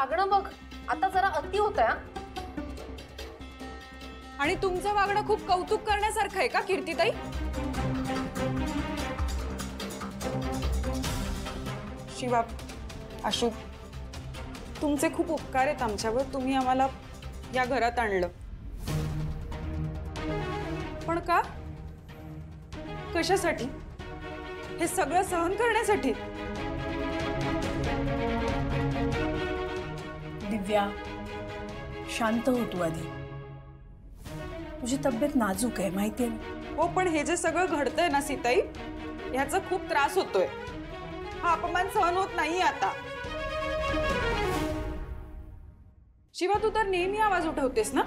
वागणं बघ, आता जरा अति होतंय. आणि तुमचं वागणं खूप कौतुक करण्यासारखं आहे का कीर्तिताई? शिवा, आशू, तुमचे खूप उपकार आहेत आमच्यावर. तुम्ही आम्हाला या घरात आणलं. पण का? कशासाठी? हे सगळं सहन करण्यासाठी? दिव्या, शांत हो तू आधी. तुझी तब्येत नाजूक आहे माहितीये ना. हो, पण हे जे सगळं घडतंय ना सीताई, ह्याचा खूप त्रास होतोय. हा अपमान सहन होत नाहीये आता. शिवा, तू तर नेहमी आवाज उठवतेस ना,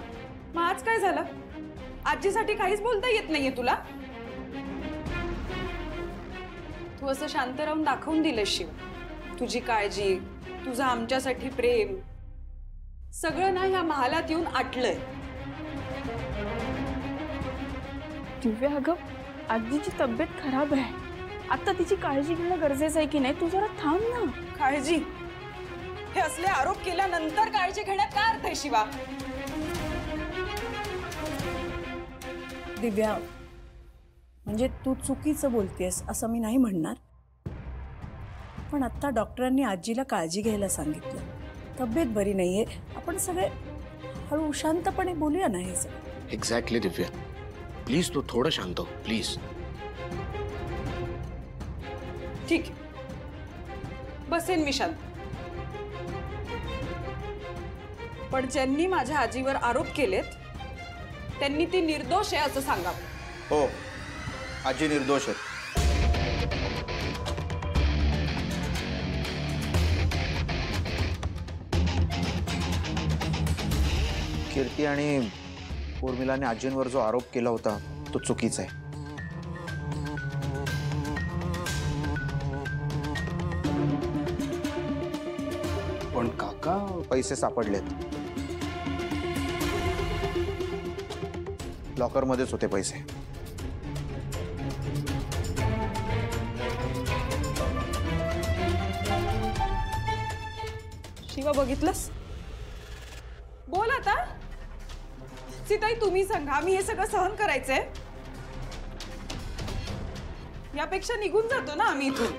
मग आज काय झालं? आजीसाठी काहीच बोलता येत नाहीये तुला? तू असं शांत राहून दाखवून दिलंस शिवा. तुझी काळजी, तुझं आमच्यासाठी प्रेम, सगळं ना ह्या महालात येऊन आटलंय. दिव्या, अगं आजीची तब्येत खराब आहे. आता तिची काळजी घेणं गरजेचं आहे की नाही? तू जरा थांब ना. काळजी? हे असले आरोप केल्यानंतर काळजी घेण्यात काय अर्थ आहे शिवा? दिव्या, म्हणजे तू चुकीचं बोलतेस असं मी नाही म्हणणार, पण आता डॉक्टरांनी आजीला काळजी घ्यायला सांगितलं. तब्येत बरी नाहीये. आपण सगळे हळू शांतपणे बोलूया ना हे सगळं. एक्झॅक्टली दिव्या, प्लीज तू थोडं शांत हो प्लीज. ठीक, बसेन मी शांत. पण ज्यांनी माझ्या आजीवर आरोप केलेत त्यांनी ती निर्दोष आहे असं सांगावं. हो, आजी निर्दोष आहे. कीर्ती आणि उर्मिलाने आजींवर जो आरोप केला होता तो चुकीचा आहे. पण काका, पैसे सापडलेत. लॉकर मध्येच होते पैसे. शिवा, बघितलंस? बोल आता. सीताई, तुम्ही सांगा, मी हे सगळं सहन करायचंय? यापेक्षा निघून जातो ना आम्ही इथून.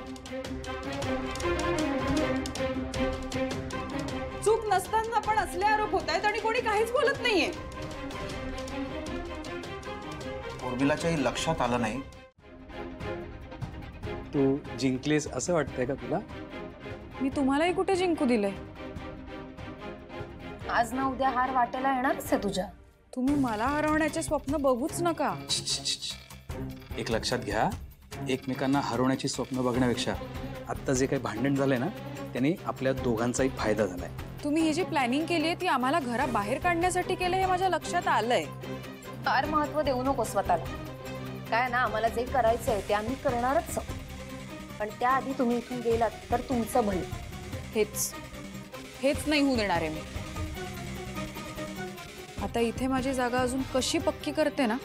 चूक नसताना पण असले आरोप होत आहेत आणि कोणी काहीच बोलत नाहीये. उर्मिलाच्याही लक्षात आलं नाही. तू जिंकलीस असं वाटतंय का तुला? मी तुम्हालाही कुठे जिंकू दिलंय? आज ना उद्या हार वाटेला येणारच आहे तुझ्या. तुम्ही मला हरवण्याचे स्वप्न बघूच नका. एक लक्षात घ्या, एकमेकांना हरवण्याची स्वप्न बघण्यापेक्षा आत्ता जे काही भांडण झालंय ना, त्याने आपल्या दोघांचाही फायदा झालाय. तुम्ही ही जी प्लॅनिंग केली आहे ती आम्हाला घराबाहेर काढण्यासाठी केलं हे माझ्या लक्षात आलंय. फार महत्व देऊ नको स्वतःला. काय ना, आम्हाला जे करायचंय ते आम्ही करणारच. पण त्याआधी तुम्ही इथून गेलात तर तुमचं भलं. हेच नाही होऊ देणार आहे मी. आता इथे माझी जागा अजून कशी पक्की करते ना,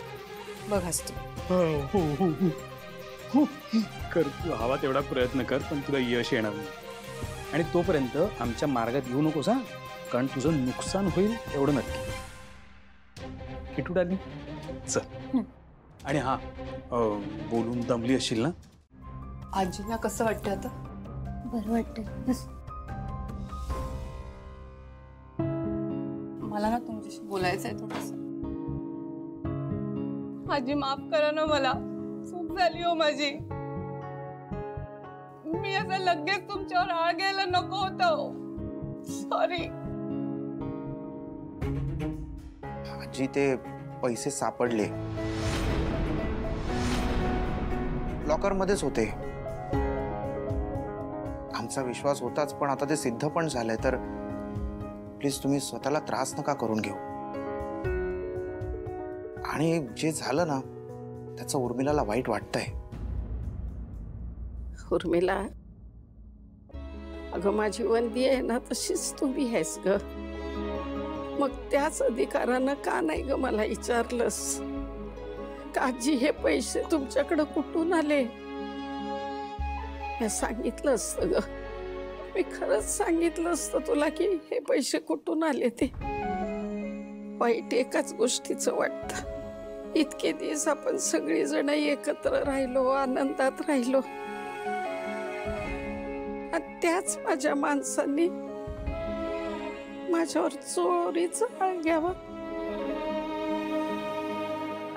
बघाच तू. कर, तू हवा तेवढा प्रयत्न कर, पण तुला यश येणार नाही. आणि तोपर्यंत आमच्या मार्गात येऊ नकोस हा, कारण तुझं नुकसान होईल एवढं नक्की. किटू डाली, चल. आणि हा, बोलून दमली असशील ना? आजीला कसं वाटतं आता? बरं वाटतं. मला ना तुमच्याशी बोलायचं आहे थोडंसं. आजी, माफ करा ना मला. चूक झाली हो माझी. मी असं लगेच तुमच्यावर आळ घ्यायला नको होतं. सॉरी. आजी, ते पैसे सापडले, लॉकर मध्येच होते. आमचा विश्वास होताच, पण आता ते सिद्ध पण झालंय. तर प्लीज तुम्ही स्वतःला त्रास नका करून घेऊ. आणि जे झालं ना त्याचं उर्मिलाला वाईट वाटतंय. उर्मिला, अगं माझी वंदी आहे ना तशीच तुम्ही आहेस ग. मग त्याच अधिकारानं का नाही ग मला विचारलंस? काजी, हे पैसे तुमच्याकडे कुठून आले? मी सांगितलं असतं ग. मी खरंच सांगितलं असतं तुला की हे पैसे कुठून आले ते. वाईट एकाच गोष्टीचं वाटतं, इतके दिवस आपण सगळी जण एकत्र राहिलो, आनंदात राहिलो, आणि त्याच माझ्या माणसांनी माझ्यावर चोरीचा आळ घ्यावा.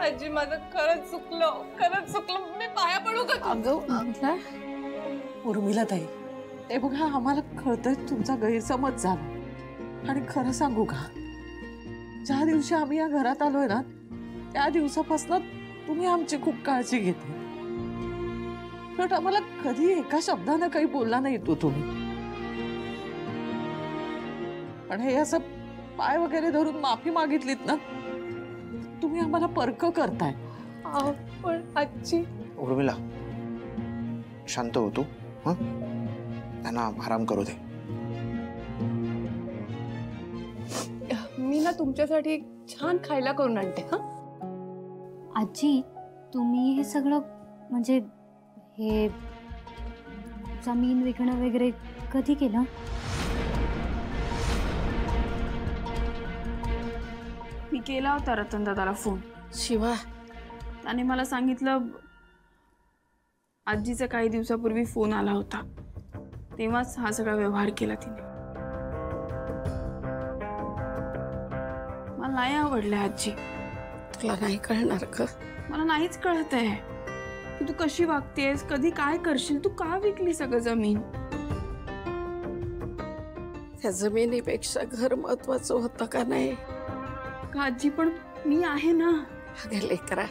आजी माझं खरंच चुकलं, मी पाया पडू का? अगं उर्मिला ताई, हे बघा आम्हाला कळतंय तुमचा गैरसमज झाला, आणि खरं सांगू का, ज्या दिवशी आम्ही या घरात आलोय ना त्या दिवसापासून तुम्ही आमची खूप काळजी घेते. पण आम्हाला कधी एका शब्दानं काही बोलला नाही तो तुम्ही. पण हे असं पाय वगैरे धरून माफी मागितलीत ना, तुम्ही आम्हाला परक करताय. पण आजी उर्मिला, शांत हो तू. हं? त्यांना आराम करू दे. मी ना तुमच्यासाठी छान खायला करून आणते. हा आजी, तुम्ही हे सगळं म्हणजे हे जमीन विकणं वगैरे कधी केलं? मी केला होता रतन दादाला फोन. शिवा, त्याने मला सांगितलं आजीचा काही दिवसापूर्वी फोन आला होता, तेव्हाच हा सगळा व्यवहार केला तिने. मला नाही आवडलं आजी. तुला नाही कळणार का? मला नाहीच कळत आहे की तू कशी वागतेस, कधी काय करशील. तू का विकली सगळं जमीन? त्या जमिनीपेक्षा घर महत्वाचं होतं का नाही? का आजी, पण मी आहे ना. अगं लेकरा,